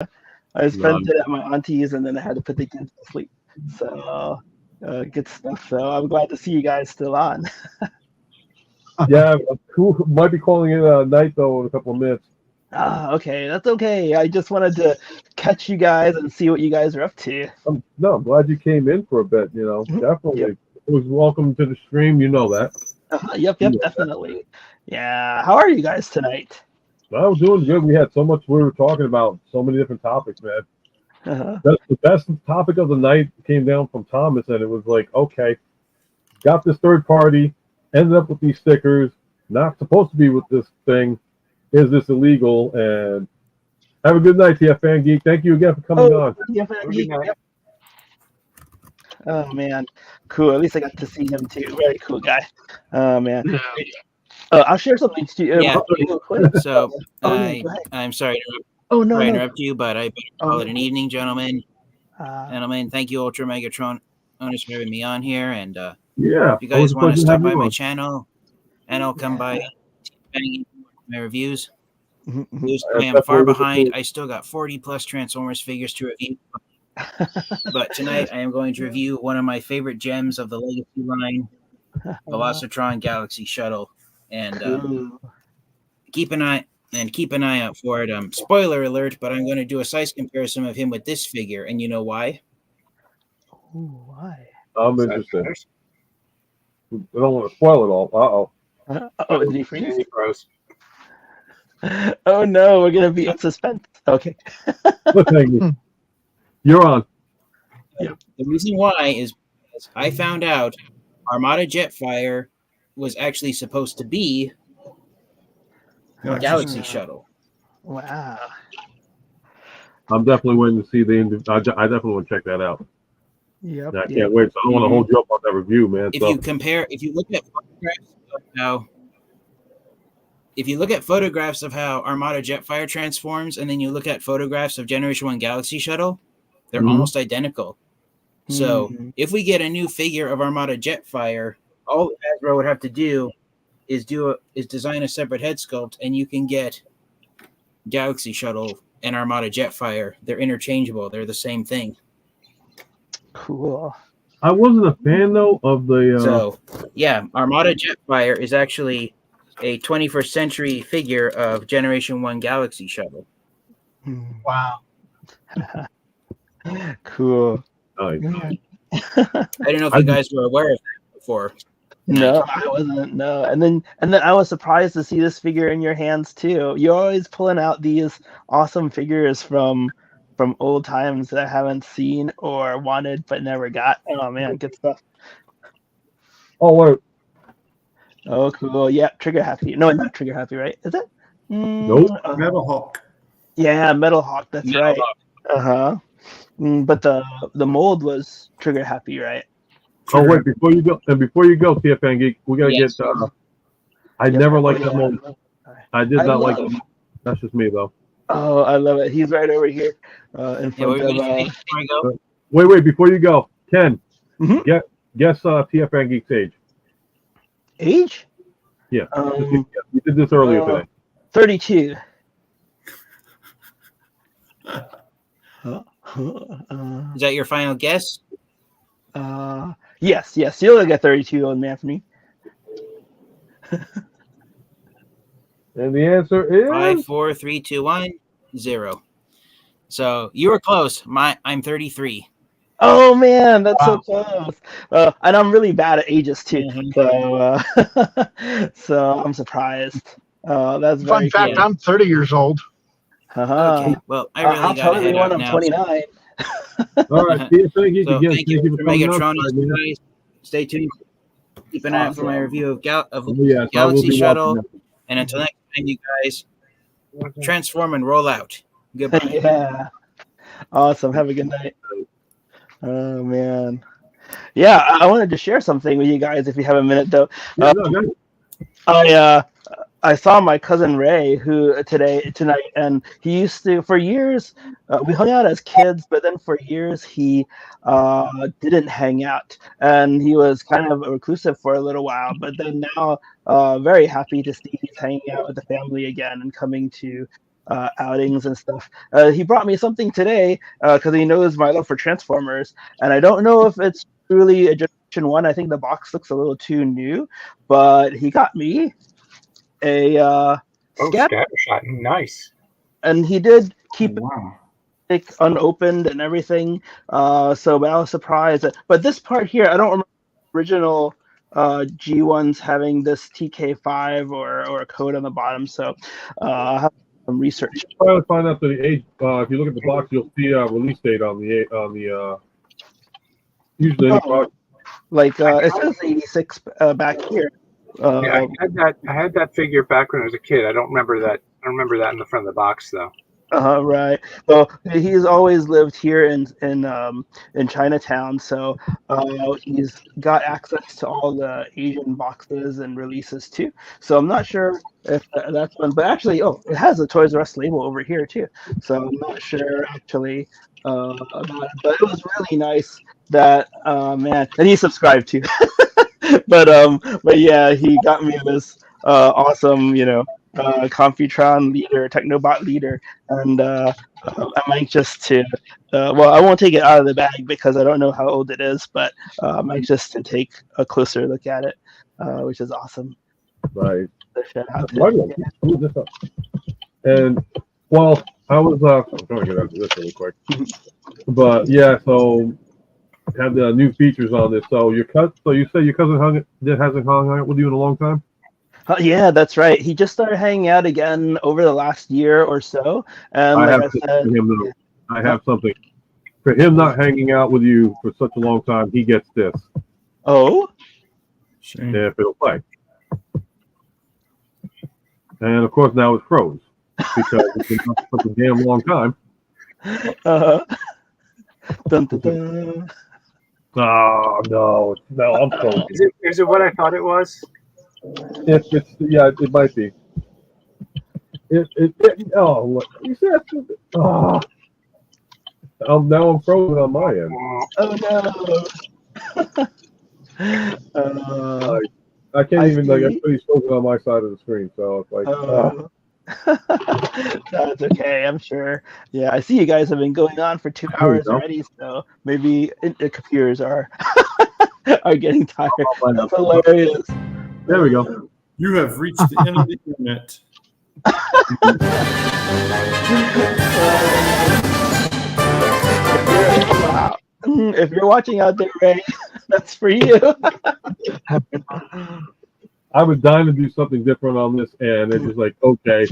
I No, spent it at my auntie's, and then I had to put the kids to sleep. So good stuff. So I'm glad to see you guys still on. yeah, cool. Might be calling it a night though in a couple of minutes. Okay, that's okay. I just wanted to catch you guys and see what you guys are up to. No, I'm glad you came in for a bit. Mhm. Yep. Definitely. Always welcome to the stream. You know that. Yep, definitely. Yeah. How are you guys tonight? I was doing good. We had so much we were talking about, so many different topics, man. Uh-huh. That's the best topic of the night came down from Thomas, and it was like, okay, got this third party, ended up with these stickers, not supposed to be with this thing. Is this illegal? And have a good night, TF Fan Geek. Thank you again for coming Oh, on. yeah, yep. Oh man, cool. At least I got to see him too. Very cool guy. Oh man. I'll share something to you Yeah. real quick. So Oh no, go ahead. I'm sorry Oh to no, no. interrupt you, but I better call it an evening, gentlemen. Uh, Gentlemen, thank you, UltraMegatronus, for having me on here. And Yeah, if you guys want to pleasure stop having by you my on. channel, and I'll come by my reviews. mhm. I am far behind. I still got 40 plus Transformers figures to review. But tonight I am going to review one of my favorite gems of the Legacy line, Velocitron Galaxy Shuttle. And Cool. keep an eye out for it. Spoiler alert, but I'm going to do a size comparison of him with this figure, and you know why? Ooh, why? I'm interested. I don't want to spoil it all. Oh, did he freeze? Oh no, we're gonna be in suspense. Okay. Cliffhanger. You're on. The reason why is because I found out Armada Jetfire was actually supposed to be a Galaxy Shuttle. Wow. I'm definitely waiting to see I definitely want to check that out. Yep. I can't wait. So I don't want to hold you up on that review, man. If you look at photographs of how Armada Jetfire transforms, and then you look at photographs of Generation 1 Galaxy Shuttle, they're almost identical. So if we get a new figure of Armada Jetfire, all Hasbro would have to do is design a separate head sculpt, and you can get Galaxy Shuttle and Armada Jetfire. They're interchangeable. They're the same thing. Cool. I wasn't a fan though of the. So yeah, Armada Jetfire is actually a 21st century figure of Generation 1 Galaxy Shuttle. Wow. Cool. Nice. I don't know if you guys were aware of that before. No, I wasn't. No, and then I was surprised to see this figure in your hands too. You're always pulling out these awesome figures from old times that I haven't seen or wanted but never got. Oh man, good stuff. Oh wait. Oh cool. Yeah, Trigger Happy. No, not Trigger Happy, right? Is it? Nope. Metal Hawk. Yeah, Metal Hawk. That's Metal right. Hawk. But the mold was Trigger Happy, right? Oh wait, before you go, TFN Geek, we gotta get. I never liked that mold. I did not like it. That's just me though. Oh, I love it. He's right over here in front of. Wait, before you go, Ken, guess TFN Geek's age. Age? Yeah, we did this earlier today. 32. Is that your final guess? Yes. You'll look at 32 on Anthony. And the answer is 5, 4, 3, 2, 1, 0. So you were close. I'm 33. Oh man, that's so close. And I'm really bad at ages too. So I'm surprised. That's Fun fact: cool. I'm 30 years old. Okay. Well, I really got to head out I'm now. 29. all right. TFN Geek So again. thank you for coming Megatronus, up. guys. Stay tuned. Keep an eye out for my review of I will Galaxy be Shuttle. watching that. And until next time, you guys transform and roll out. Goodbye. Yeah. Awesome. Have a good night. Oh man. Yeah, I wanted to share something with you guys if you have a minute though. I saw my cousin Ray tonight, and he used to for years. We hung out as kids, but then for years he didn't hang out, and he was kind of reclusive for a little while. But then now, very happy to see he's hanging out with the family again and coming to outings and stuff. He brought me something today because he knows my love for Transformers, and I don't know if it's truly a Generation 1. I think the box looks a little too new, but he got me a scatter shot. Nice. And he did keep Wow. it unopened and everything. So but I was surprised. But this part here, I don't remember the original G1s having this TK5 or a code on the bottom. So I'll have some research. Try to find out the age. If you look at the box, you'll see a release date on the usually any product. Like it says 86 back here. Yeah, I had that figure back when I was a kid. I don't remember that. I don't remember that in the front of the box though. Right. So he's always lived here in Chinatown. So he's got access to all the Asian boxes and releases too. So I'm not sure if that's one, but actually, it has a Toys R Us label over here too. So I'm not sure actually about it, but it was really nice that man, and he subscribed too. but yeah, he got me this awesome, Computron leader, Technobot leader, and I'm anxious to. Well, I won't take it out of the bag because I don't know how old it is, but I'm anxious to take a closer look at it, which is awesome. Right. So and well, I was I'm trying to get out of this really quick, but yeah, so had the new features on this. So you say your cousin hasn't hung out with you in a long time? Yeah, that's right. He just started hanging out again over the last year or so. And I have something for him not hanging out with you for such a long time. He gets this. Oh, if it'll play. And of course now it's froze because it's been up for such a damn long time. Dun, dun, dun. Oh no, I'm frozen. Is it what I thought it was? It might be. Look, you said, now I'm frozen on my end. Oh no. I can't even everybody's frozen on my side of the screen, so it's like. That's okay, I'm sure. Yeah, I see you guys have been going on for 2 hours already, so maybe the computers are getting tired. That's hilarious. There we go. You have reached the end of the internet. Wow. If you're watching out there, Ray, that's for you. I was dying to do something different on this, and it was like, okay,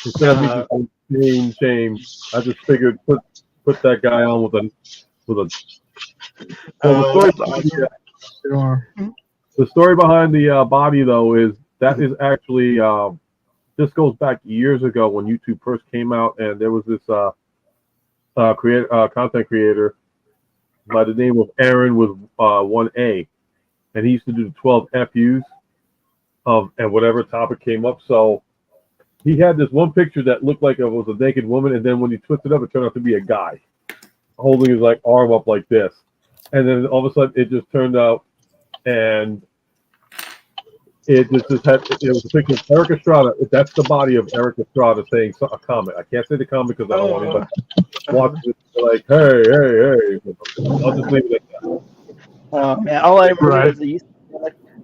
instead of me just shame, I just figured put that guy on with a. The story behind the body, though, is actually this goes back years ago when YouTube first came out, and there was this content creator by the name of Aaron with 1A, and he used to do the 12 FUs and whatever topic came up. So he had this one picture that looked like it was a naked woman, and then when you twisted up, it turned out to be a guy holding his arm up like this, and then all of a sudden it just turned out. And it was a picture of Eric Estrada. That's the body of Eric Estrada saying a comment. I can't say the comment because I don't want anybody to watch it like, hey. I'll just leave it at that. Oh man, all I remember is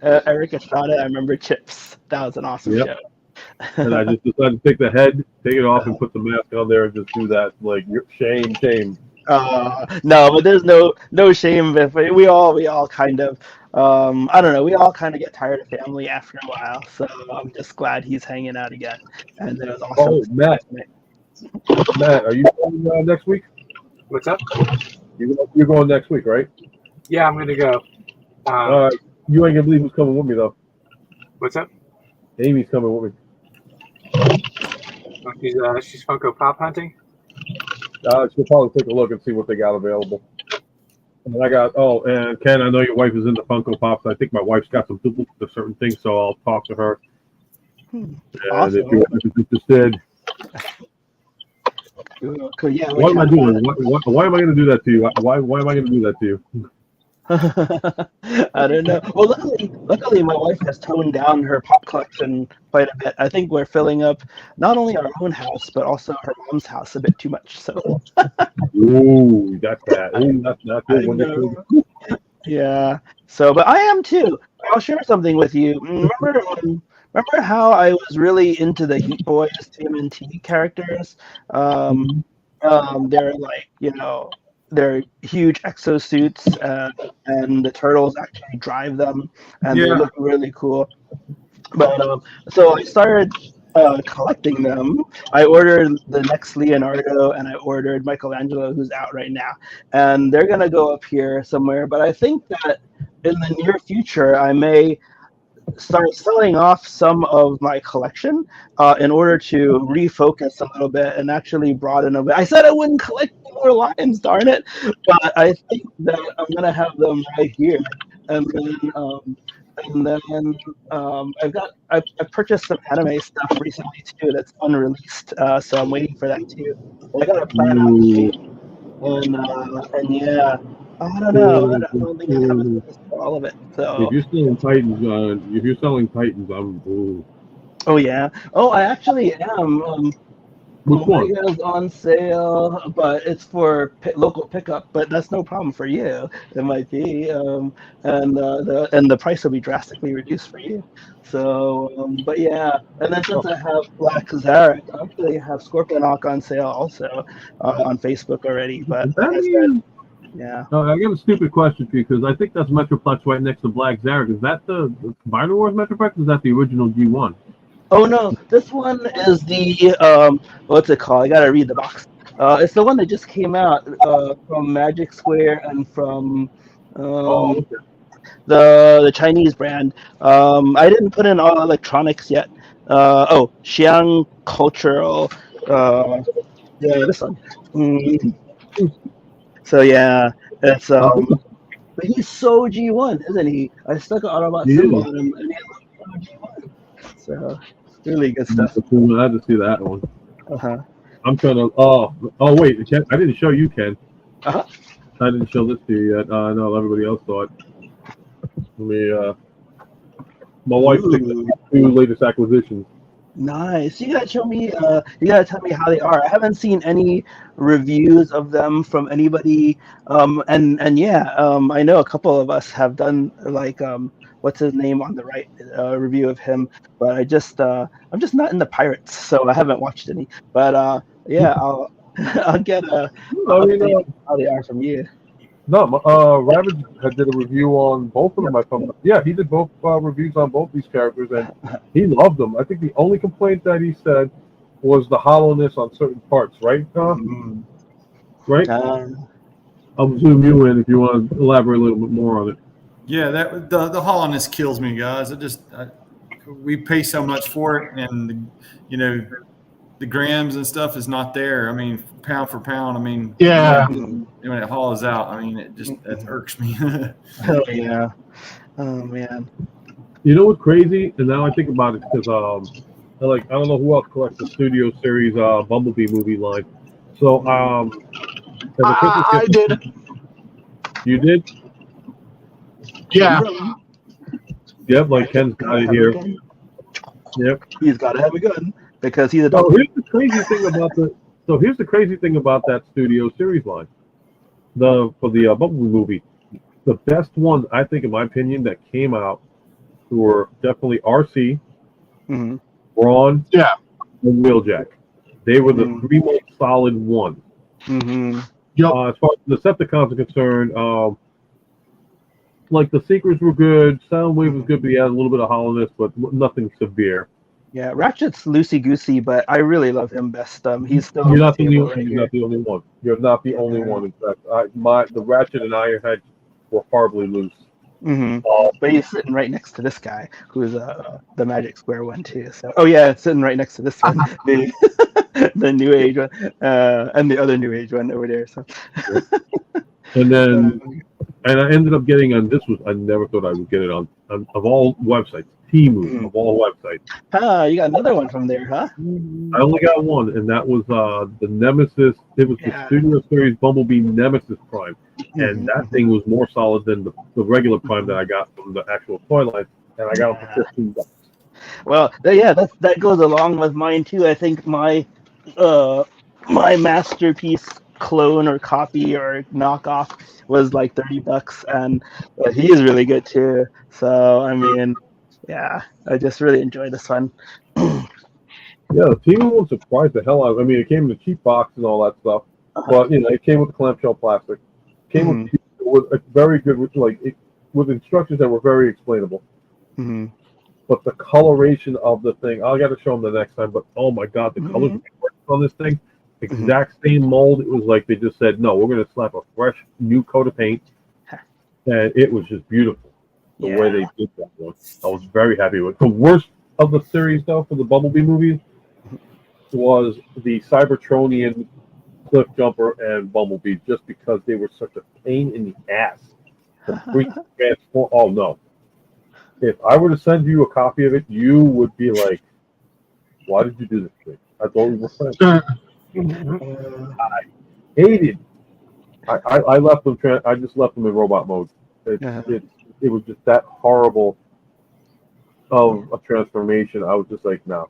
Eric Estrada. I remember Chips. That was an awesome show. And I just decided to take the head, take it off, and put the mask on there and just do that. Like, shame. No, but there's no shame. If we all kind of I don't know, we all kind of get tired of family after a while, so I'm just glad he's hanging out again. And it was awesome. Oh, Matt, are you going next week? What's up? You're going next week, right? Yeah, I'm gonna go. You ain't gonna believe who's coming with me though. What's up? Amy's coming with me. She's Funko Pop hunting. She'll probably take a look and see what they got available. And I got, and Ken, I know your wife is into Funko Pops. I think my wife's got some duplicates of certain things, so I'll talk to her. And awesome. if you're interested. Cool. Yeah, what am I doing? Why am I going to do that to you? Why am I going to do that to you? I don't know. Well, luckily, my wife has toned down her pop collection quite a bit. I think we're filling up not only our own house but also her mom's house a bit too much. So Ooh, that's bad. Ooh, that's not I good. When they know. Yeah. So, but I am too. I'll share something with you. Remember how I was really into the Heat Boys TMNT characters? Um, they're like, they're huge exosuits, and the turtles actually drive them, and they Yeah. look really cool. But so I started collecting them. I ordered the next Leonardo, and I ordered Michelangelo, who's out right now, and they're gonna go up here somewhere. But I think that in the near future, I may start selling off some of my collection in order to refocus a little bit and actually broaden a bit. I said I wouldn't collect more lions, darn it! But I think that I'm gonna have them right here, and then I purchased some anime stuff recently too that's unreleased, so I'm waiting for that too. I got to plan out the shape, and yeah, I don't know. I don't think I have a space for all of it. So. If you're selling Titans, I'm. Ooh. Oh yeah. Oh, I actually am. Which one? Omega's on sale, but it's for local pickup. But that's no problem for you. It might be, and the price will be drastically reduced for you. So, but yeah. And then since I have Black Zarek, I actually have Scorpion Hawk on sale also on Facebook already. But like I said, yeah. I got a stupid question for you because I think that's Metroplex right next to Black Zarek. Is that the Spider Wars Metroplex? Or is that the original G1? Oh no, this one is the what's it called? I gotta read the box. It's the one that just came out from Magic Square and from Okay. the Chinese brand. I didn't put in all electronics yet. Xiang Cultural. Yeah, this one. So yeah, it's but he's so G1, isn't he? I stuck an Autobot symbol on him, and he's so G1. So really good stuff. I had to see that one. Uh-huh. I'm trying to. Oh wait, Ken, I didn't show you, Ken. Uh-huh. I didn't show this to you yet. I know everybody else saw it. Let me. My wife picked the two latest acquisitions. Nice. You gotta show me. You gotta tell me how they are. I haven't seen any reviews of them from anybody. And yeah. I know a couple of us have done like what's his name on the right review of him, but I'm just not in the pirates, so I haven't watched any. But yeah, I'll get update how they are from you. No, Ravage did a review on both of them. Yeah, he did both reviews on both these characters, and he loved them. I think the only complaint that he said was the hollowness on certain parts, right? Right? I'll zoom you in if you want to elaborate a little bit more on it. Yeah, that the hollowness kills me, guys. We pay so much for it, and the grams and stuff is not there. I mean, pound for pound. I mean, yeah. When it hollows out, I mean, it irks me. Oh yeah. Oh man. You know what's crazy? And now I think about it because I don't know who else collects the Studio Series Bumblebee movie line. So I did. You did? Yeah. Yep, like Ken's got it here. Yep. He's got to have a gun because he's a So dog. here's the crazy thing about that Studio Series line. For the Bumblebee movie, the best ones I think, in my opinion, that came out were definitely RC, Brawn, and Wheeljack. They were the three most solid ones. Yep. As far as the Decepticons are concerned, like the Seekers were good, Soundwave was good, but he had a little bit of hollowness, but nothing severe. Yeah, Ratchet's loosey goosey, but I really love him best. He's still. You're not the only one. You're not the only one. In fact, the Ratchet and Ironhead were horribly loose. But he's sitting right next to this guy, who's the Magic Square one too. So, sitting right next to this one, the New Age one, and the other New Age one over there. So, and I ended up getting on. I never thought I would get it on of all websites, Temu of all websites. Ah, you got another one from there, huh? I only got one, and that was the Nemesis. It was the Studio Series Bumblebee Nemesis Prime, and that thing was more solid than the regular Prime that I got from the actual toy line, and I got it for $15. Well, yeah, that goes along with mine too. I think my masterpiece clone or copy or knockoff was like $30, and he is really good too. So I mean, yeah, I just really enjoyed this one. Yeah, the Temu one surprised the hell out of me. I mean, it came in a cheap box and all that stuff, but it came with the clamshell plastic. Came with a very good, with instructions that were very explainable. But the coloration of the thing, I got to show them the next time. But oh my God, the colors on this thing, exact same mold. It was like they just said, no, we're going to slap a fresh new coat of paint, and it was just beautiful the way they did that one. I was very happy with it. The worst of the series, though, for the Bumblebee movies was the Cybertronian, Cliff Jumper, and Bumblebee, just because they were such a pain in the ass to transform. Oh no. If I were to send you a copy of it, you would be like, why did you do this to me? I thought we were friends. I hated. I left them. I just left them in robot mode. It was just that horrible of a transformation. I was just like, no.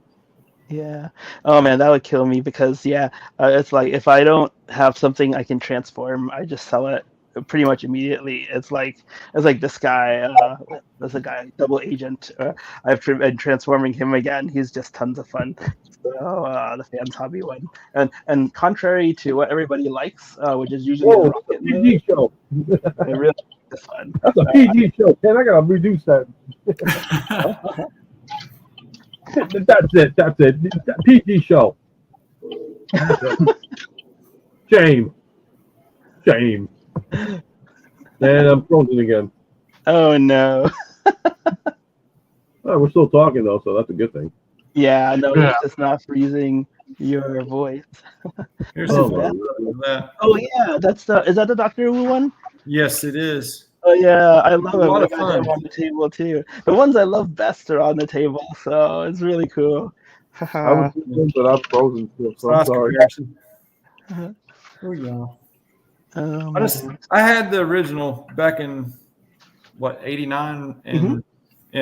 Yeah. Oh man, that would kill me because it's like if I don't have something I can transform, I just sell it pretty much immediately. It's like this guy. There's a guy, Double Agent. I've been transforming him again. He's just tons of fun. So the fans hobby one, and contrary to what everybody likes, which is usually the rocket a PG show. It really is fun. That's a PG show. Man, I gotta reduce that. That's it. That PG show. Shame. And I'm frozen again. Oh no. Oh, we're still talking though, so that's a good thing. Yeah, no, it's just not freezing your voice. Here's that. Oh yeah, is that the Doctor Who one? Yes, it is. Oh yeah, I love it. A lot of I fun. got them on the table too. The ones I love best are on the table, so it's really cool. I was thinking, but I'm frozen still, so I'm sorry. Here we go. Oh, I had the original back in '89, and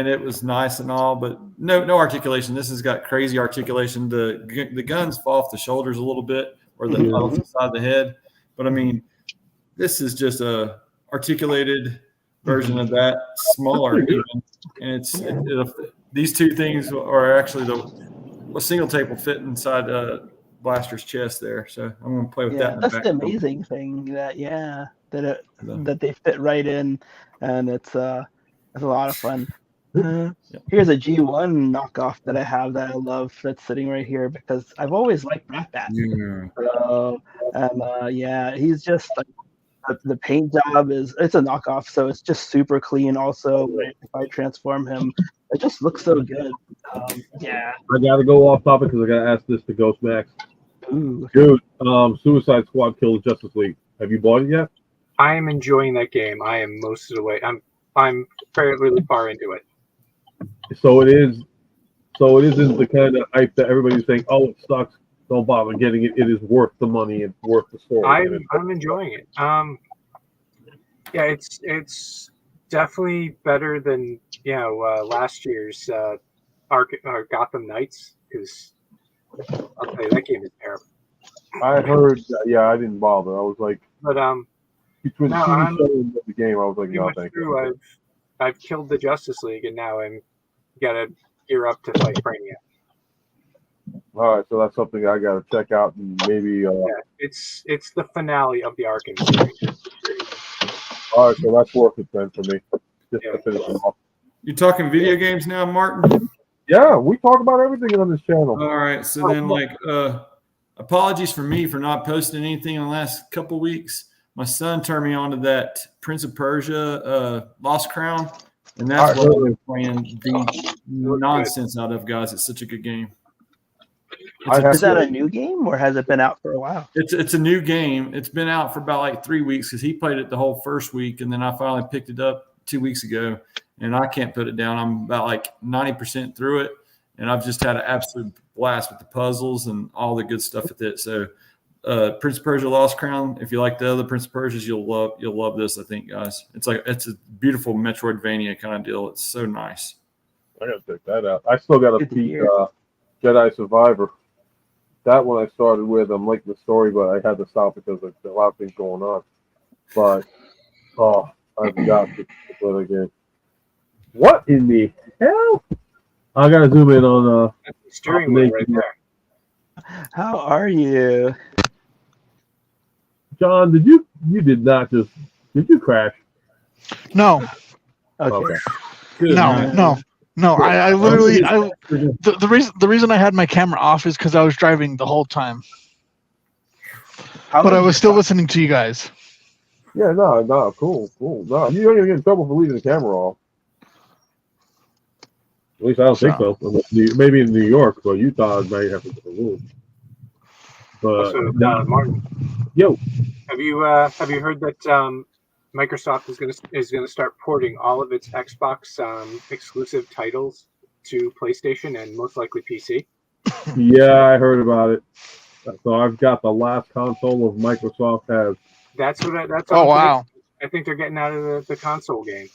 it was nice and all, but no articulation. This has got crazy articulation. The guns fall off the shoulders a little bit, or off the side of the head. But I mean, this is just a articulated version of that, smaller even. And these two things are actually a single tape will fit inside Blaster's chest there. So I'm going to play with that. That's the amazing thing that they fit right in, and it's a lot of fun. Here's a G1 knockoff that I have that I love that's sitting right here because I've always liked Rat Bat. He's just like the paint job it's a knockoff, so it's just super clean. Also, if I transform him, it just looks so good. I gotta go off topic because I gotta ask this to Ghost Max. Ooh. Dude, Suicide Squad killed Justice League. Have you bought it yet? I am enjoying that game. I am most of the way. I'm fairly far into it. So it isn't the kind of hype that everybody's saying, oh, it sucks, don't bother getting it. It is worth the money and worth the story. I'm enjoying it. It's definitely better than last year's Gotham Knights, because I'll tell you, that game is terrible. I heard I didn't bother. I was like, but between the TV show and the game, I was like, no, thank you. I've killed the Justice League, and now I'm gotta gear up to fight Brainiac. All right, so that's something I gotta check out, and maybe. It's the finale of the Arkham series. All right, so that's worth it then for me. Just to finish them off. You talking video games now, Martin? Yeah, we talk about everything on this channel. All right, so then apologies for me for not posting anything in the last couple weeks. My son turned me on to that Prince of Persia Lost Crown, and that's what I'm playing the nonsense out of, guys. It's such a good game. Is that a new game, or has it been out for a while? It's a new game. It's been out for about 3 weeks because he played it the whole first week, and then I finally picked it up 2 weeks ago. and I can't put it down. I'm about like 90% through it, and I've just had an absolute blast with the puzzles and all the good stuff with it. So Prince of Persia Lost Crown, if you like the other Prince of Persias, you'll love this, I think, guys. It's a beautiful Metroidvania kind of deal. It's so nice. I gotta check that out. I still gotta beat Jedi Survivor. That one I started with. I'm liking the story, but I had to stop because there's a lot of things going on. But I've got to play the game. What in the hell? I gotta zoom in on That's the steering wheel right there. How are you? John, did you crash? No, Okay. Good, man. no. I literally, the reason I had my camera off is because I was driving the whole time, but I was still listening to you guys. Yeah, no, cool. No, you don't even get in trouble for leaving the camera off. At least I don't think so. Maybe in New York, but Utah might have to get the rule. But Also, Martin, yo, have you heard that Microsoft is gonna start porting all of its Xbox exclusive titles to PlayStation and most likely PC? yeah, I heard about it. So I've got the last console of Microsoft has. That's what. Oh wow! I think they're getting out of the console game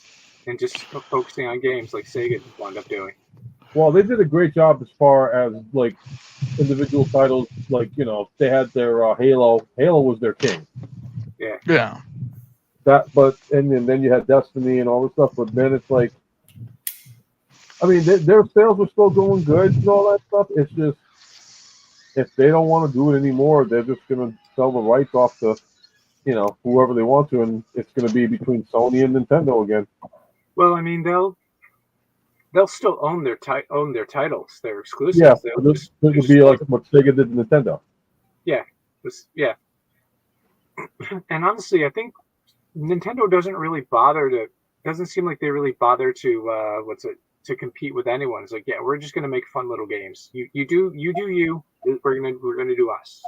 and just focusing on games like Sega wound up doing. Well, they did a great job as far as like individual titles. Like they had their Halo. Halo was their king. Yeah. And then you had Destiny and all this stuff. But then it's like, I mean, their sales were still going good and all that stuff. It's just if they don't want to do it anymore, they're just going to sell the rights off to whoever they want to, and it's going to be between Sony and Nintendo again. Well, I mean, they'll still own their titles. They're exclusive. Yeah, this would be like what Sega did to Nintendo. Yeah. And honestly, I think Nintendo doesn't seem like they really bother to compete with anyone. It's like, yeah, we're just gonna make fun little games. You do you. We're gonna do us.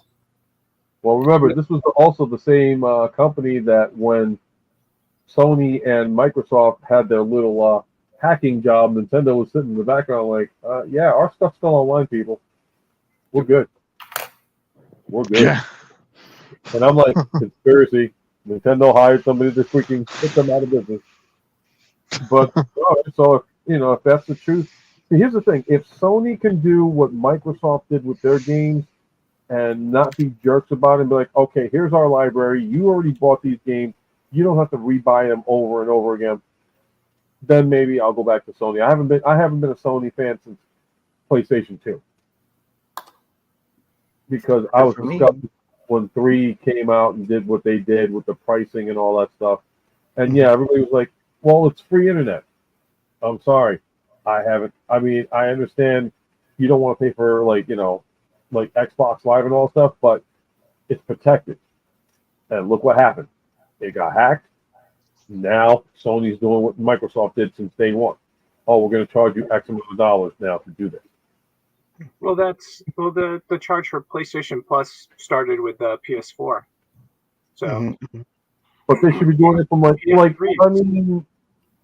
Well, remember, this was also the same company that when Sony and Microsoft had their little hacking job, Nintendo was sitting in the background like, yeah, our stuff's still online, people. We're good. Yeah. And I'm like, conspiracy. Nintendo hired somebody to freaking put them out of business. But so if that's the truth, see, here's the thing: if Sony can do what Microsoft did with their games and not be jerks about it and be like, okay, here's our library. You already bought these games. You don't have to rebuy them over and over again. Then maybe I'll go back to Sony. I haven't been a Sony fan since PlayStation 2 because I was disgusted when 3 came out and did what they did with the pricing and all that stuff. And yeah, everybody was like, well, it's free internet. I'm sorry. I understand you don't want to pay for like Xbox Live and all stuff, but it's protected. And look what happened. It got hacked. Now Sony's doing what Microsoft did since day one. Oh, we're going to charge you X amount of dollars now to do this. Well, the charge for PlayStation Plus started with PS4. So, but they should be doing it from I mean,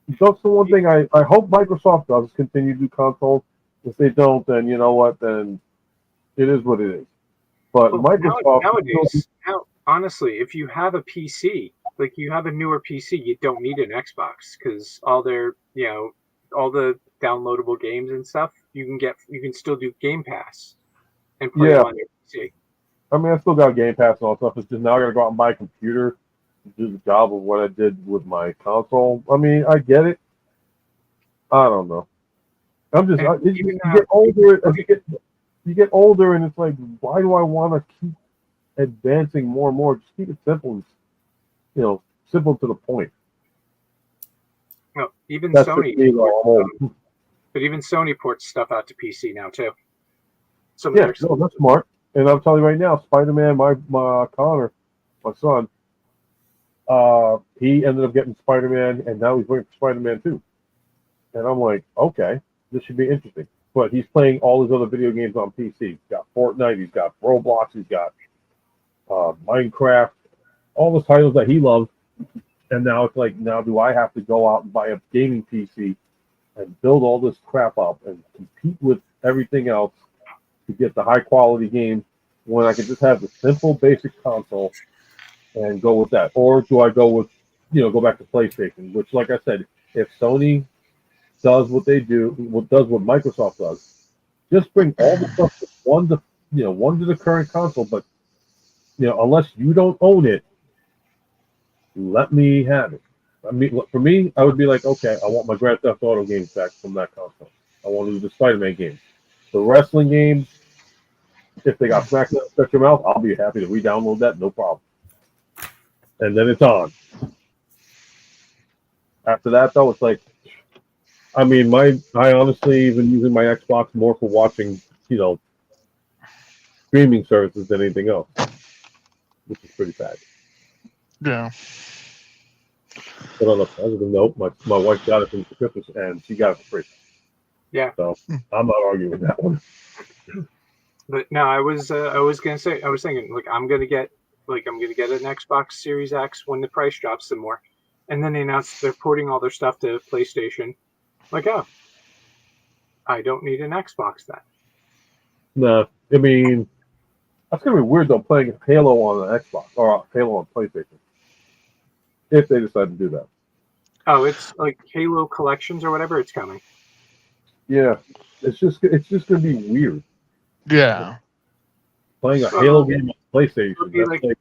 that's the one thing I hope Microsoft does continue to do consoles. If they don't, then you know what? Then it is what it is. But Microsoft nowadays, honestly, if you have a PC, like you have a newer PC, you don't need an Xbox because all the downloadable games and stuff you can still do Game Pass and play them on your PC. I mean, I still got Game Pass and all that stuff. It's just now I got to go out and buy a computer to do the job of what I did with my console. I mean, I get it. I don't know. I'm just you get older. You get older, and it's like, why do I want to keep advancing more and more? Just keep it simple, and simple to the point. No, even That's Sony. But even Sony ports stuff out to PC now too. That's smart. And I'm telling you right now, Spider-Man, my Connor, my son, he ended up getting Spider-Man, and now he's waiting for Spider-Man 2. And I'm like, okay, this should be interesting. But he's playing all his other video games on PC. He's got Fortnite, he's got Roblox, he's got Minecraft, all the titles that he loves. And now it's like, now do I have to go out and buy a gaming PC and build all this crap up and compete with everything else to get the high quality game when I can just have the simple basic console and go with that? Or do I go with, go back to PlayStation, which, like I said, if Sony does what they do, what Microsoft does, just bring all the stuff to one to the current console, but unless you don't own it, let me have it. I mean, for me, I would be like, okay, I want my Grand Theft Auto games back from that console. I want to do the Spider-Man games. The wrestling games, if they got SmackDown Spectrum out, I'll be happy to re-download that, no problem. And then it's on. After that, though, it's like, I mean, I honestly been using my Xbox more for watching, streaming services than anything else, which is pretty bad. Yeah. But on a positive note, my wife got it from Christmas, and she got it for free. Yeah. So I'm not arguing that one. But no, I was thinking, like, I'm gonna get an Xbox Series X when the price drops some more, and then they announced they're porting all their stuff to PlayStation. Like, oh, I don't need an Xbox then. No, I mean, that's gonna be weird though, playing Halo on an Xbox or Halo on PlayStation, if they decide to do that. Oh, it's like Halo Collections or whatever. It's coming. Yeah, it's just gonna be weird. Yeah. Playing a Halo game on PlayStation.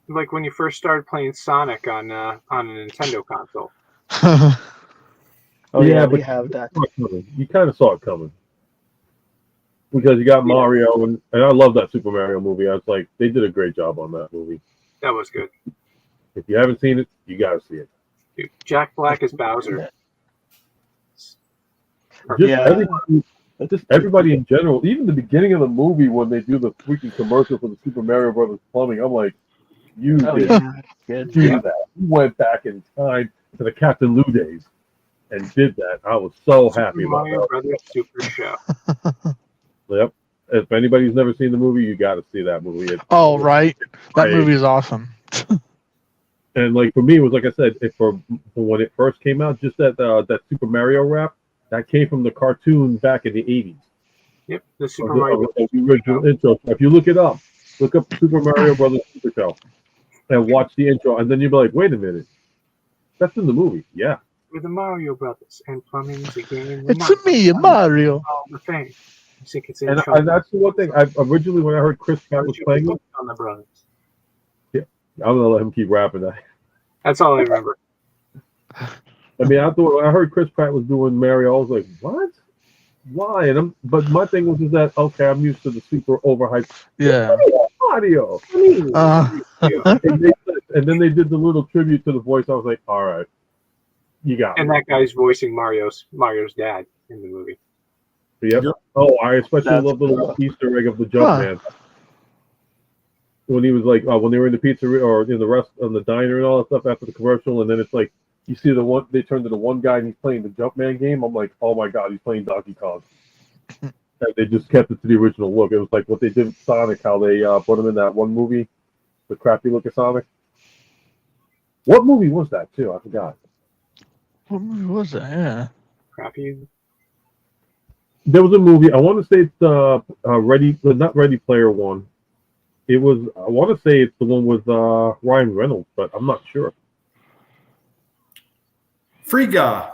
Like when you first started playing Sonic on a Nintendo console. Oh yeah, we but have that. You kind of saw it coming because you got Mario, and I love that Super Mario movie. I was like, they did a great job on that movie. That was good. If you haven't seen it, you gotta see it. Dude, Jack Black is Bowser. Just everybody in general, even the beginning of the movie when they do the freaking commercial for the Super Mario Brothers plumbing, I'm like, you did that. You went back in time to the Captain Lou days and did that. I was so happy about that. Brothers Super Show. Yep. If anybody's never seen the movie, you got to see that movie. Right. That movie is awesome. And like for me, it was like I said, for when it first came out, just that Super Mario rap. That came from the cartoon back in the 80s. Yep, the Super Mario the original intro. If you look up Super Mario Brothers Super Show and watch the intro, and then you'll be like, wait a minute, that's in the movie. Yeah. With the Mario Brothers and plumbing's a game. It's me, Mario. All the thing. I think it's and that's the one thing. Originally, when I heard Chris Pratt was playing it, on the Brothers. Yeah, I'm gonna let him keep rapping that. That's all I remember. I mean, when I heard Chris Pratt was doing Mario, I was like, what? Why? But my thing was that, okay, I'm used to the super overhyped audio. And then they did the little tribute to the voice. I was like, all right, you got it. And that guy's voicing Mario's dad in the movie. Yep. Oh, I especially love the little Easter egg of the Jumpman. When he was like, when they were in the pizzeria or in the diner and all that stuff after the commercial, and then it's like, you see they turned to the one guy and he's playing the Jumpman game. I'm like, oh my god, he's playing Donkey Kong. And they just kept it to the original look. It was like what they did with Sonic, how they put him in that one movie, the crappy look of Sonic. What movie was that too? I forgot. What movie was that? Yeah. Crappy. There was a movie. I want to say it's not Ready Player One. It was. I want to say it's the one with Ryan Reynolds, but I'm not sure. Free Guy.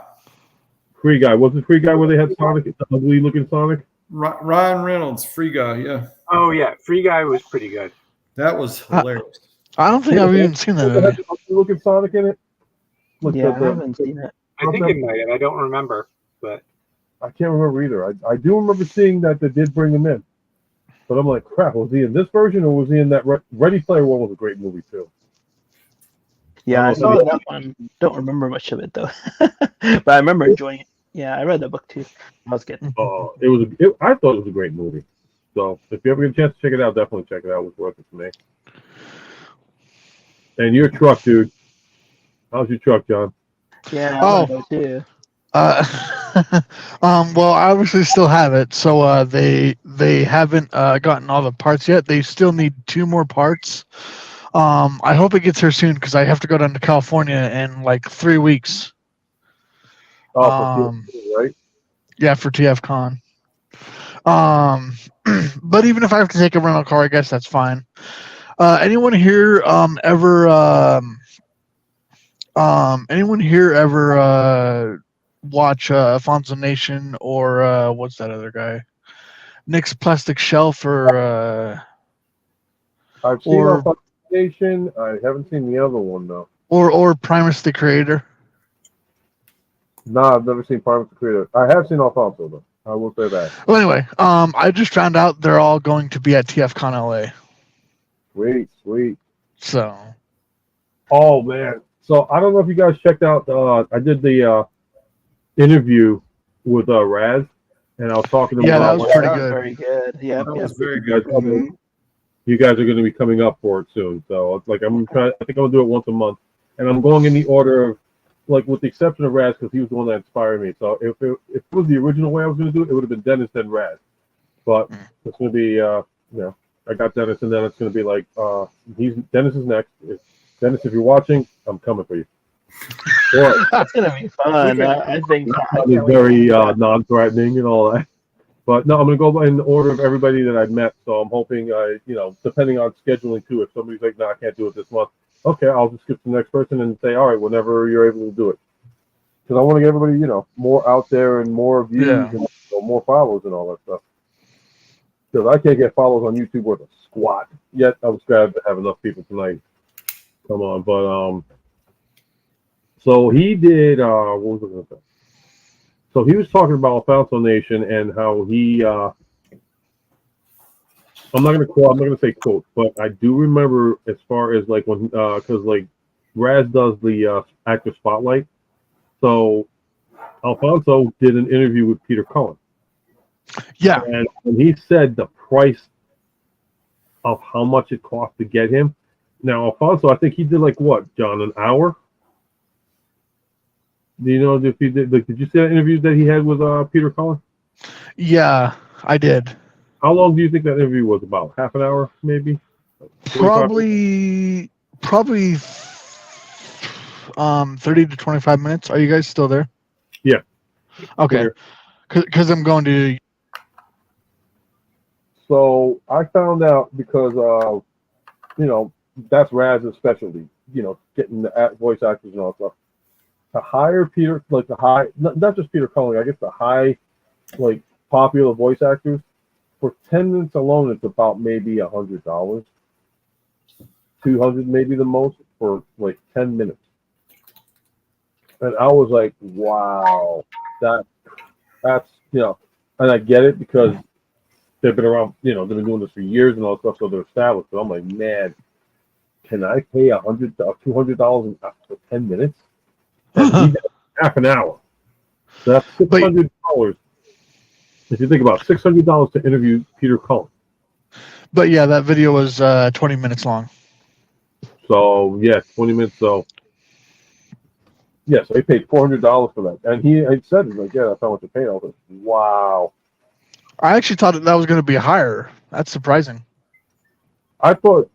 Was it Free Guy where they had Sonic, the ugly looking Sonic? Ryan Reynolds, Free Guy, yeah. Oh yeah, Free Guy was pretty good. That was hilarious. I don't think I've even seen that movie. Had the ugly looking Sonic in it? I haven't seen it. I think it might have. I don't remember, but I can't remember either. I do remember seeing that they did bring him in, but I'm like, crap. Was he in this version or was he in that? Ready Player One was a great movie too. Yeah, I saw that one. Don't remember much of it though, but I remember enjoying it. Yeah, I read the book too. That was good. I thought it was a great movie. So if you ever get a chance to check it out, definitely check it out. It was worth it for me. And your truck, dude. How's your truck, John? Yeah. Oh. Too. Well, I obviously still have it. So they haven't gotten all the parts yet. They still need 2 more parts. I hope it gets here soon because I have to go down to California in like 3 weeks. Oh, right? Yeah, for TFCon. But even if I have to take a rental car, I guess that's fine. Anyone here ever watch Alfonso Nation or what's that other guy? Nick's Plastic Shelf or I've seen Alfonso Nation. I haven't seen the other one though. Or Primus the Creator. No, I've never seen Primus the Creator. I have seen Alfonso though. I will say that. Well, anyway, I just found out they're all going to be at TFCon LA. Sweet. So. Oh man. So I don't know if you guys checked out. I did the interview with Raz, and I was talking about. Yeah, that was pretty good. Very good. Yeah, That was very good. You guys are going to be coming up for it soon, so it's like I'm trying. I think I'm gonna do it once a month, and I'm going in the order of, like, with the exception of Raz, because he was the one that inspired me. So if it was the original way I was going to do it, it would have been Dennis then Raz. But it's going to be, I got Dennis, and then it's going to be like, Dennis is next. Dennis, if you're watching, I'm coming for you. That's going to be fun. I think it's very non-threatening and all that. But no, I'm going to go in order of everybody that I've met. So I'm hoping, depending on scheduling too, if somebody's like, no, I can't do it this month. Okay, I'll just skip to the next person and say, all right, whenever you're able to do it. Because I want to get everybody, more out there and more views and more followers and all that stuff. Because I can't get followers on YouTube worth a squat. Yet I was glad to have enough people tonight. Come on, but so he did. What was I going to say? So he was talking about Alfonso Nation and how he. I'm not gonna say quote, but I do remember as far as like when because like Raz does the actor spotlight. So Alfonso did an interview with Peter Cullen. Yeah, and he said the price of how much it cost to get him. Now Alfonso, I think he did like what, John, an hour? Do you know if he did? Like, did you see that interview that he had with Peter Cullen? Yeah, I did. How long do you think that interview was? About half an hour, maybe? Probably 30 to 25 minutes. Are you guys still there? Yeah. Okay. Because I'm going to. So I found out because that's Raz's specialty. Getting the voice actors and all that stuff. To hire Peter, like the high, not just Peter Cullen, I guess the high, like popular voice actors, for 10 minutes alone, it's about maybe $100, $200 maybe the most for like 10 minutes. And I was like, wow, that's and I get it because they've been around, they've been doing this for years and all that stuff, so they're established. But I'm like, man, can I pay $100, $200 for 10 minutes? And he got half an hour. So that's $600. If you think about it, $600 to interview Peter Cullen. But yeah, that video was 20 minutes long. So yeah, 20 minutes. So yeah, so he paid $400 for that, and he said, "He's like, yeah, that's how much I paid." I was like, wow. I actually thought that was going to be higher. That's surprising. I thought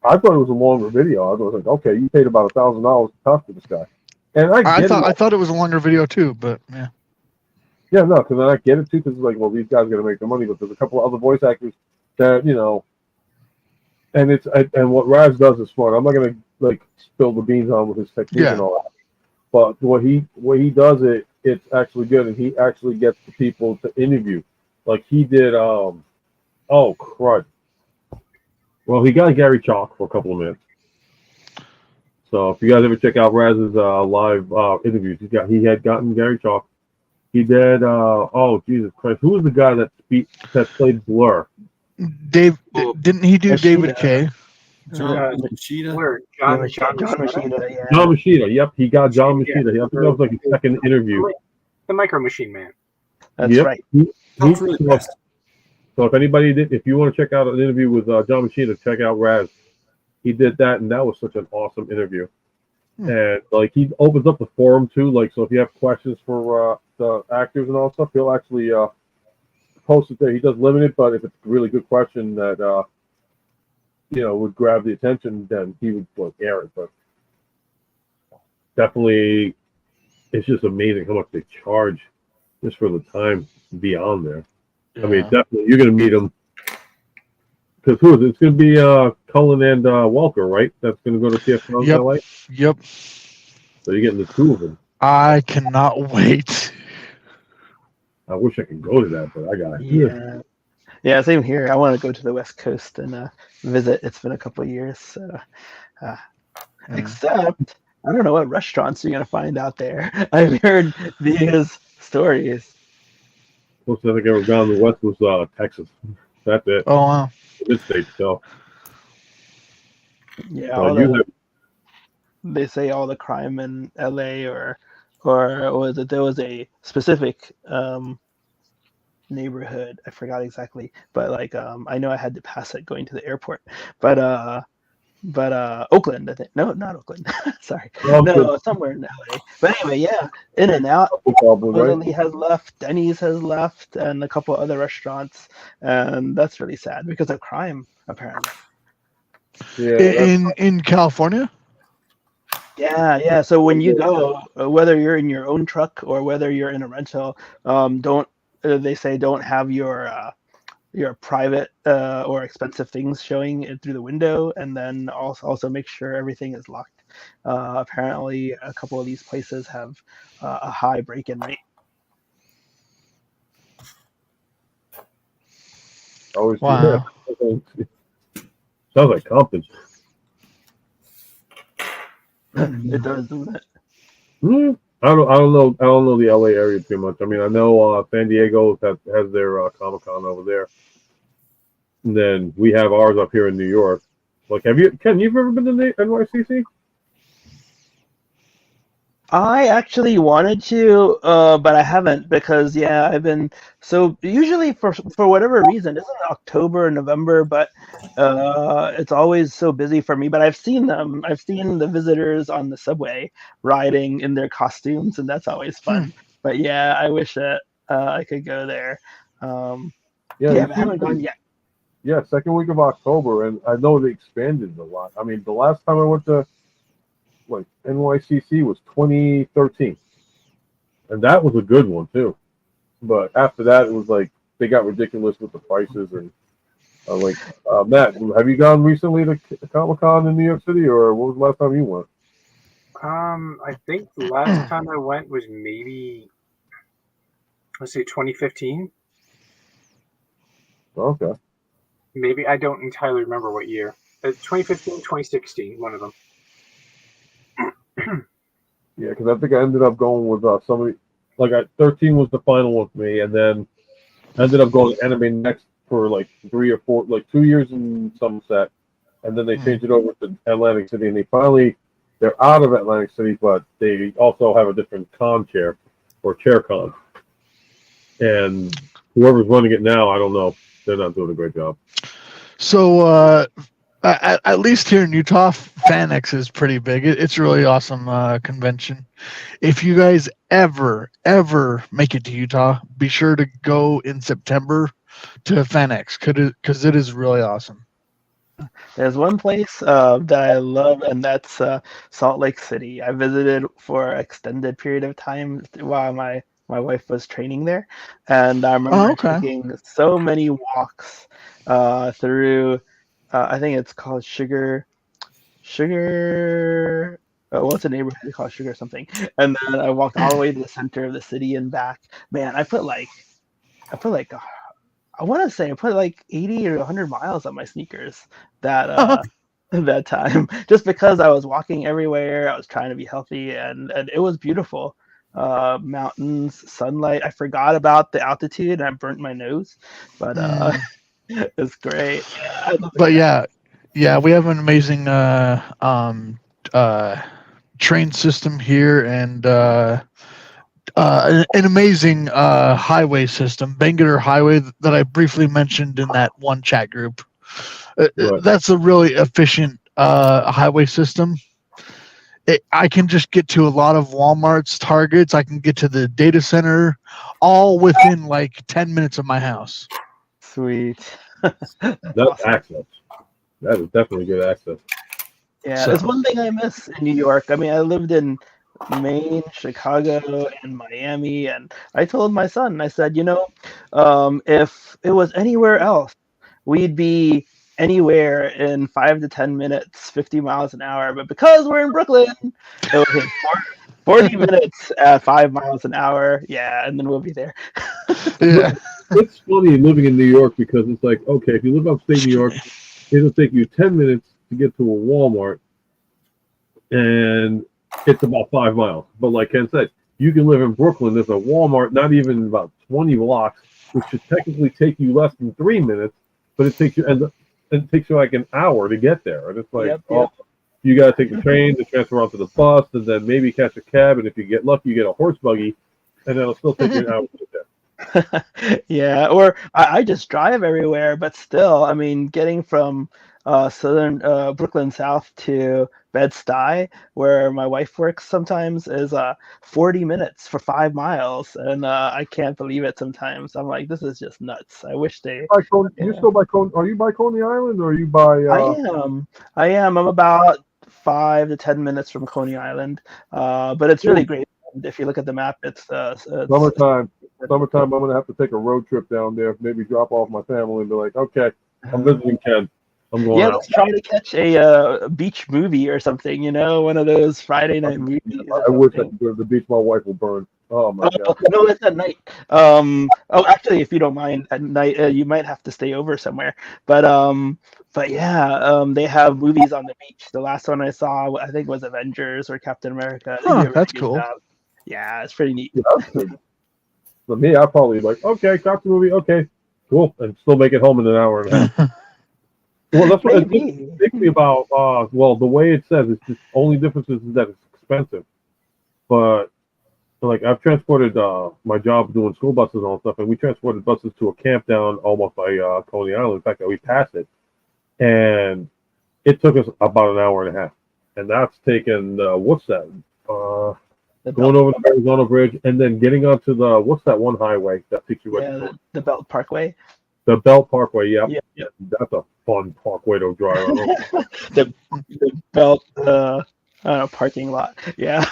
it was a longer video. I was like, okay, you paid about $1,000 to talk to this guy, and I thought it was a longer video too, but yeah. Yeah, no, because I get it too. Because it's like, well, these guys are gonna make their money, but there's a couple of other voice actors that and what Raz does is smart. I'm not gonna like spill the beans on with his technique and all that, but what he does it's actually good, and he actually gets the people to interview. Like he did, oh crud. Well, he got Gary Chalk for a couple of minutes. So if you guys ever check out Raz's live interviews, he had gotten Gary Chalk. He did. Oh Jesus Christ! Who was the guy that played Blur? Didn't he do Machida. David K? John Machida. John Machida. Yeah. John Machida. Yep, he got John Machida. I think that was like his second interview. The Micro Machine Man. That's right. So if you want to check out an interview with John Machida, check out Raz. He did that, and that was such an awesome interview. And like he opens up the forum too. Like, so if you have questions for the actors and all that stuff, he'll actually post it there. He does limited, but if it's a really good question that would grab the attention, then he would air it. But definitely, it's just amazing how much they charge just for the time beyond there. Yeah. I mean, definitely, you're going to meet them. Because who is it? It's going to be Cullen and Walker, right? That's going to go to TFCon in LA? Yep. So you're getting the two of them. I cannot wait. I wish I could go to that, but I got it. Yeah, same here. I want to go to the West Coast and visit. It's been a couple of years. So, except, I don't know what restaurants you're going to find out there. I've heard these stories. Most I think I ever gone to the West was Texas. That's it. Oh, wow. Mid-state, so. Yeah, they say all the crime in LA or was it there was a specific neighborhood, I forgot exactly, but like I know I had to pass it going to the airport, but Oakland, I think. No, not Oakland. Sorry. No, somewhere in LA. But anyway, yeah, In and Out supposedly has left, Denny's has left, and a couple other restaurants, and that's really sad because of crime apparently. Yeah. In California? Yeah. So when you go, whether you're in your own truck or whether you're in a rental, don't have your private or expensive things showing it through the window, and then also make sure everything is locked. Apparently, a couple of these places have a high break-in rate. Always wow. Sounds like Compton. It does, doesn't it? I don't know the LA area too much. I mean, I know San Diego has their Comic-Con over there. And then we have ours up here in New York. Like, Ken, you've ever been to the NYCC? I actually wanted to, but I haven't because I've been so usually for whatever reason, it's in October or November, but it's always so busy for me. But I've seen them. I've seen the visitors on the subway riding in their costumes, and that's always fun. But I wish that I could go there. But I haven't gone yet. Yeah, second week of October, and I know they expanded a lot. I mean, the last time I went to NYCC was 2013, and that was a good one too. But after that, it was like they got ridiculous with the prices. And Matt, have you gone recently to Comic-Con in New York City, or what was the last time you went? I think the last time I went was maybe, let's say 2015. Okay. Maybe, I don't entirely remember what year. 2015, 2016, one of them. Yeah, because I think I ended up going with somebody. 13 was the final one for me, and then I ended up going to Anime Next for 3 or 4, 2 years in Somerset, and then they changed it over to Atlantic City, and they're out of Atlantic City, but they also have a different con chair, or chair con. And whoever's running it now, I don't know. They're not doing a great job. So, at least here in Utah, FanX is pretty big. It's a really awesome convention. If you guys ever make it to Utah, be sure to go in September to FanX because it is really awesome. There's one place that I love, and that's Salt Lake City. I visited for an extended period of time while my wife was training there, and I remember taking so many walks through. I think it's called Sugar. What's a neighborhood called Sugar something? And then I walked all the way to the center of the city and back. Man, I put I want to say I put 80 or 100 miles on my sneakers that time, just because I was walking everywhere. I was trying to be healthy, and it was beautiful. Mountains, sunlight. I forgot about the altitude, and I burnt my nose, but it's great. But we have an amazing train system here, and an amazing highway system, Bangor Highway, that I briefly mentioned in that one chat group. That's a really efficient highway system. I can just get to a lot of Walmarts, Targets. I can get to the data center, all within 10 minutes of my house. Sweet. That's access. That is definitely good access. Yeah, So- it's one thing I miss in New York. I mean, I lived in Maine, Chicago, and Miami, and I told my son, I said, if it was anywhere else, we'd be anywhere in 5 to 10 minutes, 50 miles an hour. But because we're in Brooklyn, it'll take 40 minutes at 5 miles an hour. Yeah, and then we'll be there. Yeah. It's funny living in New York because it's like, okay, if you live upstate New York, it'll take you 10 minutes to get to a Walmart, and it's about 5 miles. But like Ken said, you can live in Brooklyn. There's a Walmart not even about 20 blocks, which should technically take you less than 3 minutes, but it takes you and it takes you like an hour to get there. And it's like, Yep. You got to take the train to transfer onto the bus, and then maybe catch a cab. And if you get lucky, you get a horse buggy, and it'll still take you an hour to get there. Yeah, or I just drive everywhere, but still, I mean, getting from southern Brooklyn South to Bed-Stuy, where my wife works sometimes, is 40 minutes for 5 miles, and I can't believe it sometimes. I'm like, this is just nuts. I wish they. You're still by Coney? Are you by Coney Island, or are you by? I am. I'm about 5 to 10 minutes from Coney Island, but it's really great. If you look at the map, it's Summertime. I'm gonna have to take a road trip down there. Maybe drop off my family and be like, okay, I'm visiting Ken. I'm going out. Let's try to catch a beach movie or something. One of those Friday night movies. I wish I could go to the beach. My wife will burn. Oh my god. No, it's at night. Actually, if you don't mind, at night you might have to stay over somewhere. But yeah, they have movies on the beach. The last one I saw, I think, was Avengers or Captain America. They do a really that's good cool. job. Yeah, it's pretty neat. Yeah, for me, I probably like, okay, got the movie, okay, cool, and still make it home in an hour and a half. Well, that's what it makes me about. Well, the way it says, it's just only difference is that it's expensive. But like, I've transported my job doing school buses and all that stuff, and we transported buses to a camp down almost by Coney Island. In fact, we passed it, and it took us about an hour and a half, and that's taken what's that? Going over the Arizona Bridge and then getting onto the what's that one highway that takes you right to the Belt Parkway. The Belt Parkway, yeah. Yep. That's a fun parkway to drive on. the Belt parking lot. Yeah.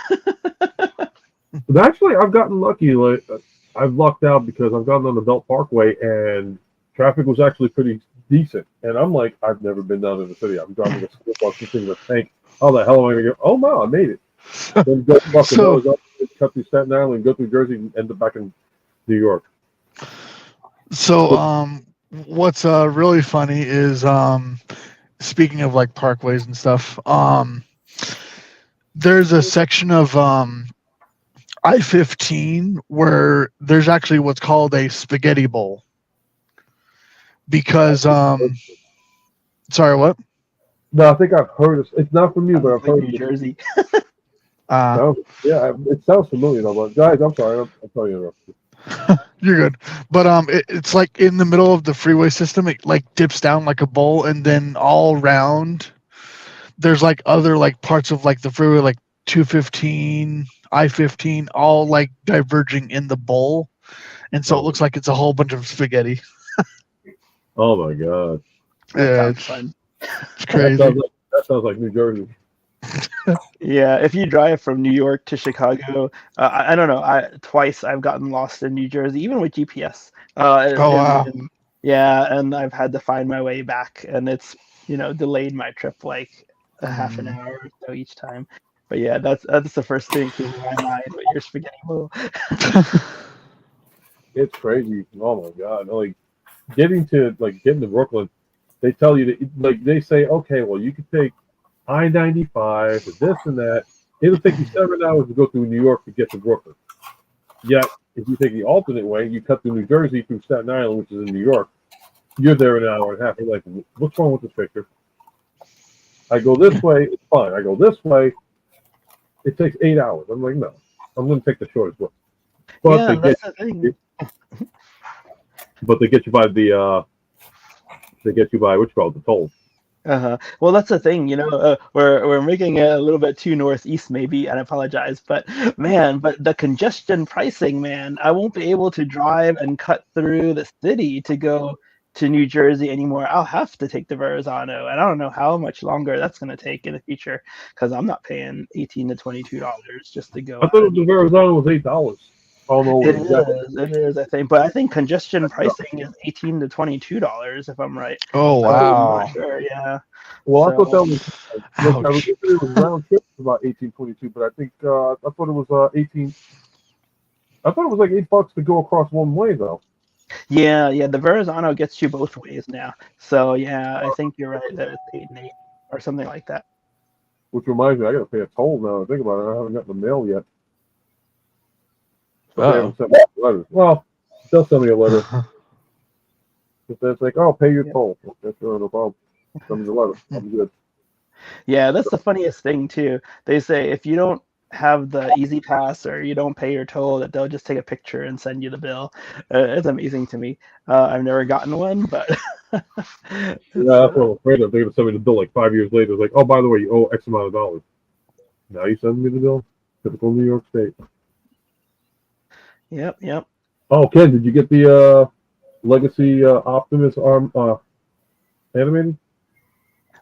But actually, I've gotten lucky. Like, I've lucked out because I've gotten on the Belt Parkway and traffic was actually pretty decent. And I'm like, I've never been down in the city. I'm driving a school bus, this thing with tank. How the hell am I going to go? Oh, no, I made it. Then go fucking cut through Staten Island, go through Jersey, and end up back in New York. So, what's really funny is, speaking of like parkways and stuff, there's a section of I-15 where there's actually what's called a spaghetti bowl. Because, sorry, what? No, I think I've heard it. It's not from you, but I've heard New Jersey. Yeah, it sounds familiar though. But guys, I'm sorry, I'm sorry to interrupt you. You're good, but it's like in the middle of the freeway system. It like dips down like a bowl, and then all around there's like other like parts of like the freeway, like 215, I-15, all like diverging in the bowl, and so it looks like it's a whole bunch of spaghetti. Oh my god! Yeah, It's fun. it's crazy. That sounds like New Jersey. Yeah, if you drive from New York to Chicago, I don't know. Twice I've gotten lost in New Jersey, even with GPS. Wow. Yeah, and I've had to find my way back, and it's delayed my trip like a half an hour or so each time. But yeah, that's the first thing in my mind with your spaghetti bowl. It's crazy. Oh my god! Like getting to Brooklyn, they tell you that like they say, okay, well you could take I-95 and this and that. It'll take you 7 hours to go through New York to get to Brooklyn. Yet, if you take the alternate way, you cut through New Jersey through Staten Island, which is in New York, you're there in an hour and a half. You're like, what's wrong with this picture? I go this way, it's fine. I go this way, it takes 8 hours. I'm like, no, I'm going to take the shortest way. But Yeah, that's the thing. But they get you by the what's called the toll. Well, that's the thing, we're making it a little bit too northeast, maybe, and I apologize, but the congestion pricing, man, I won't be able to drive and cut through the city to go to New Jersey anymore, I'll have to take the Verrazano, and I don't know how much longer that's going to take in the future because I'm not paying $18 to $22 just to go I out. thought the Verrazano was $8. Oh no, It is, I think, but I think congestion pricing is $18 to $22 if I'm right. Oh I'm wow! not sure, yeah. Well, I So- thought that was like, I Ouch. remember it was round trip about 18.22, but I think I thought it was 18. I thought it was like $8 to go across one way though. Yeah, the Verrazano gets you both ways now. So yeah, I think you're right that it's 8 and 8 or something like that. Which reminds me, I got to pay a toll now. I think about it. I haven't gotten the mail yet. So they haven't sent me a letter. Well, they'll send me a letter. If it's like, oh, pay your toll. Okay, sure, no problem. Send me the letter. I'm good. Yeah, that's the funniest thing too. They say if you don't have the Easy Pass or you don't pay your toll, that they'll just take a picture and send you the bill. It's amazing to me. I've never gotten one, but Yeah, that's what I'm afraid of. They're going to send me the bill like 5 years later. It's like, oh, by the way, you owe X amount of dollars. Now you send me the bill? Typical New York State. Yep. Oh, Ken, did you get the Legacy Optimus arm animated?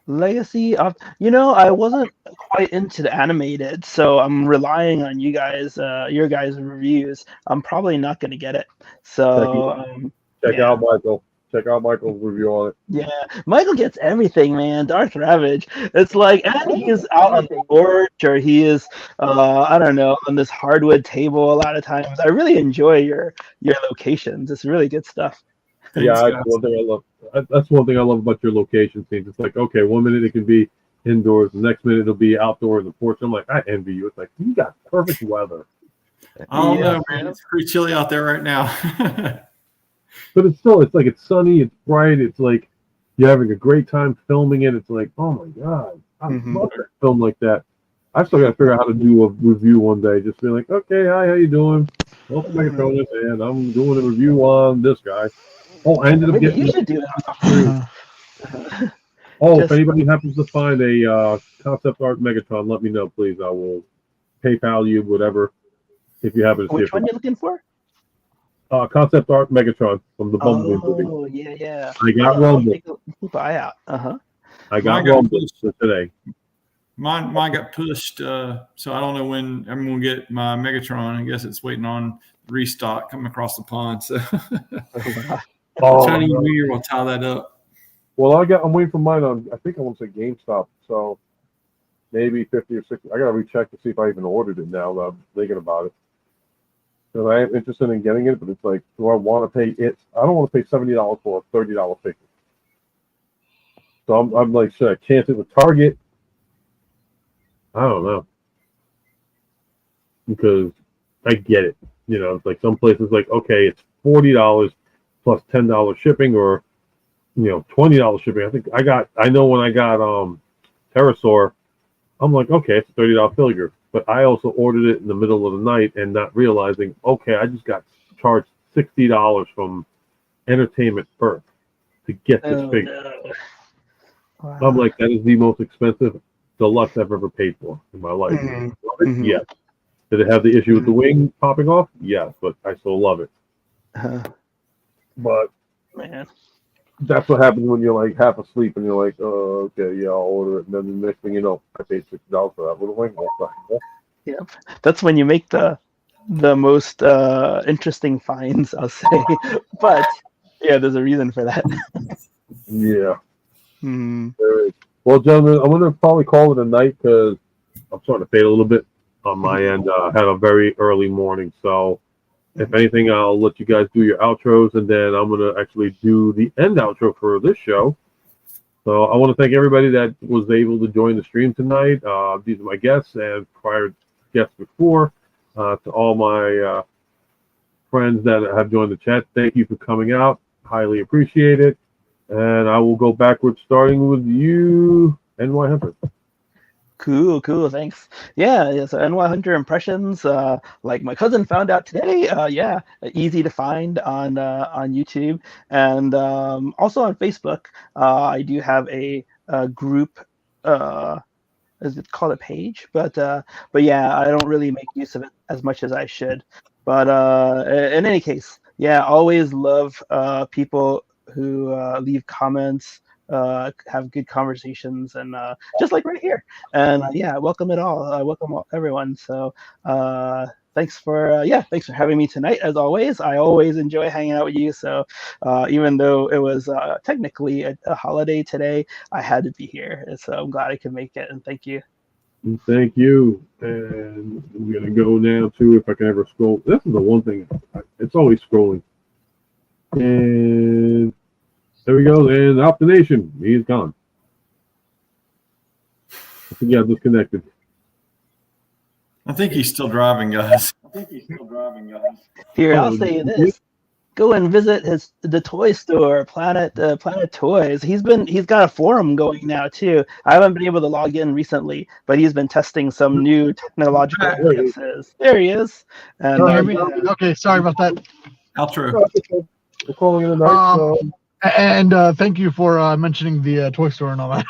Legacy of, I wasn't quite into the animated, so I'm relying on you guys, your guys' reviews. I'm probably not going to get it. So Check out Michael. Check out Michael's review on it. yeah, Michael gets everything, man. Darth Ravage. It's like, and he's out on the porch, or he is, I don't know, on this hardwood table a lot of times. I really enjoy your locations. It's really good stuff. Yeah, that's one thing I love. That's one thing I love about your location scenes. It's like, okay, 1 minute it can be indoors, the next minute it'll be outdoors on the porch. I'm like, I envy you. It's like, you got perfect weather. I don't know, man. It's pretty chilly out there right now. But it's still, it's like, it's sunny, it's bright, it's like you're having a great time filming it. It's like, oh my God, I love to film like that. I still got to figure out how to do a review one day. Just be like, okay, hi, how you doing? UltraMegatronus, and I'm doing a review on this guy. Oh, I ended up getting. You should do that. Oh, if anybody happens to find a concept art Megatron, let me know, please. I will PayPal you, whatever, if you happen to see it. Which one you looking for? Concept art Megatron from the Bumblebee movie. Oh, yeah. I got Rumble. Keep an eye out. I got Rumble today. Mine got pushed, so I don't know when I'm going to get my Megatron. I guess it's waiting on restock coming across the pond. So Chinese New Year will tie that up. Well, I'm waiting for mine on, I think I want to say GameStop. So maybe 50 or 60. I got to recheck to see if I even ordered it now that I'm thinking about it. Because I am interested in getting it, but it's like, do I want to pay it? I don't want to pay $70 for a $30 figure. So I'm like, should I chance it with Target? I don't know. Because I get it. It's like some places like, okay, it's $40 plus $10 shipping, or $20 shipping. I know when I got Pterosaur, I'm like, okay, it's a $30 figure. But I also ordered it in the middle of the night and not realizing, okay, I just got charged $60 from Entertainment Earth to get this figure. No. Wow. I'm like, that is the most expensive deluxe I've ever paid for in my life. Yes. Did it have the issue with the wing popping off? Yes, but I still love it. But man, that's what happens when you're like half asleep and you're like, oh, okay, yeah, I'll order it. And then the next thing you know, I paid $60 for that little wing. Yep. That's when you make the most interesting finds, I'll say. But yeah, there's a reason for that. Yeah. Hmm. Well, gentlemen, I'm going to probably call it a night because I'm starting to fade a little bit on my end. I had a very early morning. So if anything, I'll let you guys do your outros, and then I'm going to actually do the end outro for this show. So I want to thank everybody that was able to join the stream tonight. These are my guests and prior guests before. To all my friends that have joined the chat, thank you for coming out. Highly appreciate it. And I will go backwards, starting with you, NyHunter. Cool, thanks. Yeah, so NyHunter impressions, like my cousin found out today, easy to find on YouTube, and also on Facebook. I do have a group, is it called a page? But yeah, I don't really make use of it as much as I should. But in any case, yeah, always love people leave comments, have good conversations, and just like right here. And yeah, welcome it all. Welcome everyone. So thanks for having me tonight. As always, I always enjoy hanging out with you. So even though it was technically a holiday today, I had to be here. So I'm glad I could make it. And thank you. Thank you. And I'm gonna go now to, if I can ever scroll. This is the one thing. It's always scrolling. And there we go. And Optination, he's gone. I think he got disconnected. I think he's still driving, guys. Here, I'll say this: go and visit the toy store, Planet Toys. He's got a forum going now too. I haven't been able to log in recently, but he's been testing some new technological advances. There he is. And okay, sorry about that. Outro. We're calling it a night. And thank you for mentioning the toy store and all that.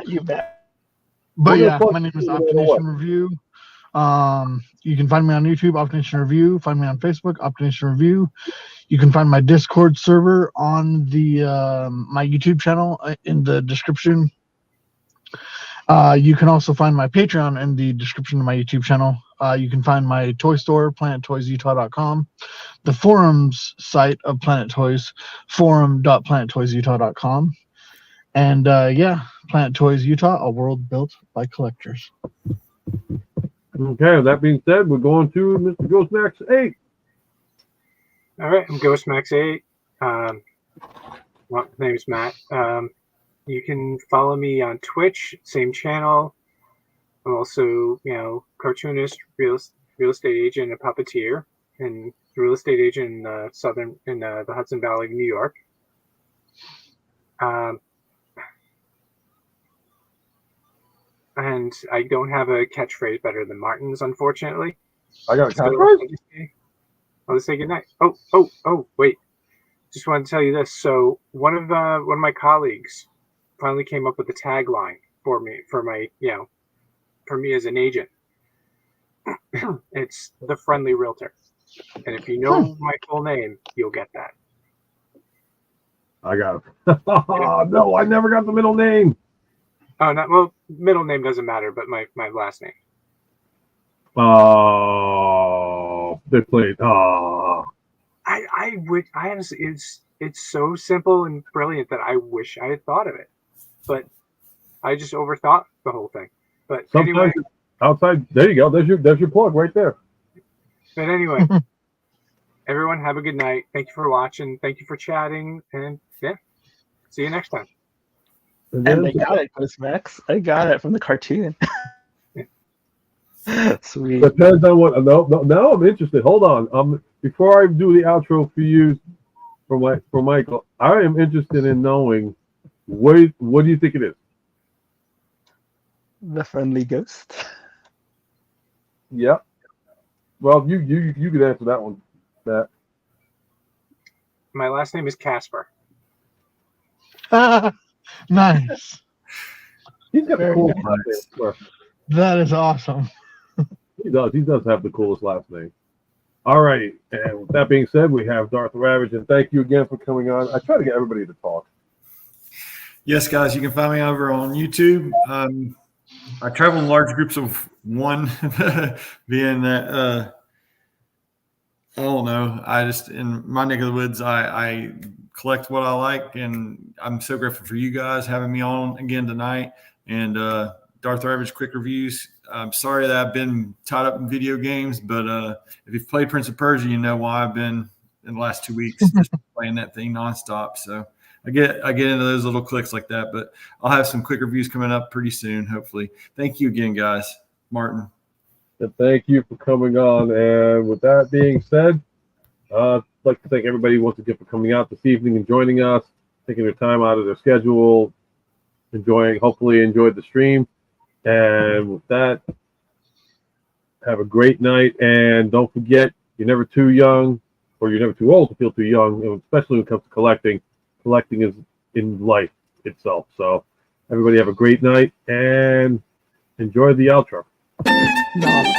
You bet. But yeah, my name is Optination Review. You can find me on YouTube, Optination Review. Find me on Facebook, Optination Review. You can find my Discord server on the my YouTube channel in the description. You can also find my Patreon in the description of my YouTube channel. You can find my toy store, planettoysutah.com. The forums site of Planet Toys, forum.planettoysutah.com. And yeah, Planet Toys Utah, a world built by collectors. Okay, that being said, we're going to Mr. Ghostmax 8. All right, I'm Ghostmax 8. My name's Matt. You can follow me on Twitch, same channel. I'm also, cartoonist, real estate agent, and puppeteer, and real estate agent in the Hudson Valley, New York. And I don't have a catchphrase better than Martin's, unfortunately. I got a catchphrase? I'll just say goodnight. Oh, wait. Just wanted to tell you this. So one of my colleagues finally came up with a tagline for me as an agent. It's the Friendly Realtor. And if you know my full name, you'll get that. I got it. No, I never got the middle name. Oh, middle name doesn't matter, but my last name. Oh, they played. Oh. I honestly, it's so simple and brilliant that I wish I had thought of it, but I just overthought the whole thing. But sometimes anyway, outside. There you go. There's your plug right there. But anyway, everyone have a good night. Thank you for watching. Thank you for chatting, and yeah, see you next time. And I got it, Ghostmax. I got it from the cartoon. Sweet. Depends on what. No, I'm interested. Hold on. Before I do the outro for you, for Michael, I am interested in knowing what do you think it is? The Friendly Ghost. Yep. Well, you could answer that one. That. My last name is Casper. Nice. He's got the coolest nice. last name. That is awesome. He does. He does have the coolest last name. All right. And with that being said, we have Darth Ravage, and thank you again for coming on. I try to get everybody to talk. Yes, guys, you can find me over on YouTube. I travel in large groups of one, being that I don't know. I just, in my neck of the woods, I collect what I like, and I'm so grateful for you guys having me on again tonight. And Darth Ravage Quick Reviews. I'm sorry that I've been tied up in video games, but if you've played Prince of Persia, you know why I've been in the last 2 weeks just playing that thing nonstop. So I get into those little clicks like that, but I'll have some quick reviews coming up pretty soon, hopefully. Thank you again, guys. Martin. And thank you for coming on. And with that being said, I'd like to thank everybody once again for coming out this evening and joining us, taking their time out of their schedule, hopefully enjoyed the stream. And with that, have a great night. And don't forget, you're never too young or you're never too old to feel too young, and especially when it comes to collecting. Collecting is in life itself. So everybody have a great night and enjoy the outro. No.